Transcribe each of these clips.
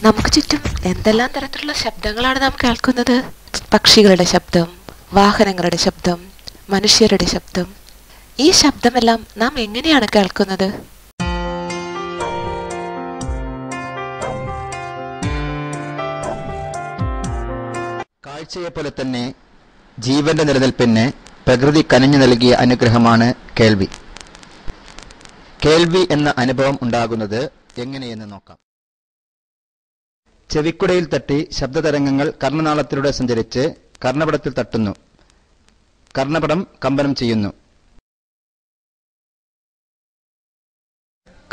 നമുക്ക് ചുറ്റും എന്തെല്ലാം തരത്തിലുള്ള ശബ്ദങ്ങളാണ് നാം കേൾക്കുന്നത്? പക്ഷികളുടെ ശബ്ദം, വാഹനങ്ങളുടെ ശബ്ദം, മനുഷ്യരുടെ ശബ്ദം. ഈ ശബ്ദമെല്ലാം നാം എങ്ങനെയാണ് കേൾക്കുന്നത്? കാഴ്ചയെപ്പോലെ തന്നെ ജീവന്റെ നിലനിൽപ്പിന് പ്രകൃതി കനിഞ്ഞു നൽകിയ അനുഗ്രഹമാണ് കേൾവി. കേൾവി എന്ന അനുഭവം ഉണ്ടാകുന്നത് എങ്ങനെയെന്ന് നോക്കാം. ചെവിക്കുടയിൽ തട്ടി ശബ്ദതരംഗങ്ങൾ കർണനാളത്തിലൂടെ സഞ്ചരിച്ച് കർണപടത്തിൽ തട്ടുന്നു. കർണപടം കമ്പനം ചെയ്യുന്നു.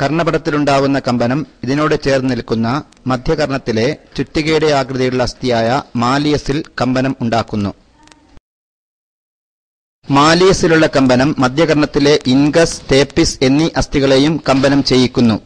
കർണപടത്തിലുണ്ടാവുന്ന കമ്പനം ഇതിനോട് ചേർന്ന് നിൽക്കുന്ന മധ്യകർണത്തിലെ ചുറ്റികയുടെ ആകൃതിയുള്ള അസ്ഥിയായ മാലിയസിൽ കമ്പനം ഉണ്ടാക്കുന്നു. മാലിയസിലുള്ള കമ്പനം മധ്യകർണത്തിലെ ഇൻഗസ്, തേപ്പിസ് എന്നീ അസ്ഥികളെയും കമ്പനം ചെയ്യിക്കുന്നു.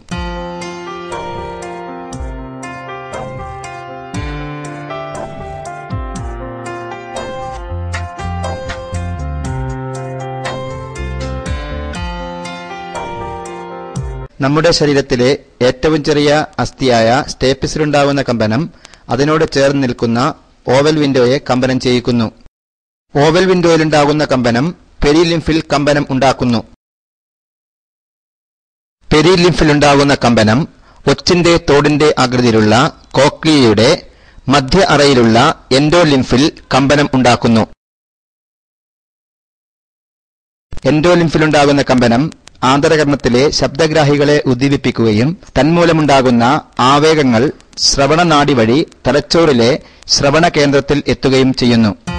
നമ്മുടെ ശരീരത്തിലെ ഏറ്റവും ചെറിയ അസ്ഥിയായ സ്റ്റേപ്പിസിലുണ്ടാകുന്ന കമ്പനം അതിനോട് ചേർന്ന് നിൽക്കുന്ന ഓവൽ വിൻഡോയെ കമ്പനം ചെയ്യിക്കുന്നു. ഓവൽ വിൻഡോയിലുണ്ടാകുന്ന കമ്പനം പെരിലിംഫിൽ കമ്പനം ഉണ്ടാക്കുന്നു. പെരിലിംഫിലുണ്ടാകുന്ന കമ്പനം ഒച്ചിന്റെ തോടിന്റെ ആകൃതിയിലുള്ള കോക്ലിയയുടെ മധ്യ അറയിലുള്ള എൻഡോലിംഫിൽ കമ്പനം ഉണ്ടാക്കുന്നു. എൻഡോലിംഫിലുണ്ടാകുന്ന കമ്പനം ആന്തരകർണത്തിലെ ശബ്ദഗ്രാഹികളെ ഉദ്ദീപിപ്പിക്കുകയും തന്മൂലമുണ്ടാകുന്ന ആവേഗങ്ങൾ ശ്രവണനാഡി വഴി തലച്ചോറിലെ ശ്രവണ കേന്ദ്രത്തിൽ എത്തുകയും ചെയ്യുന്നു.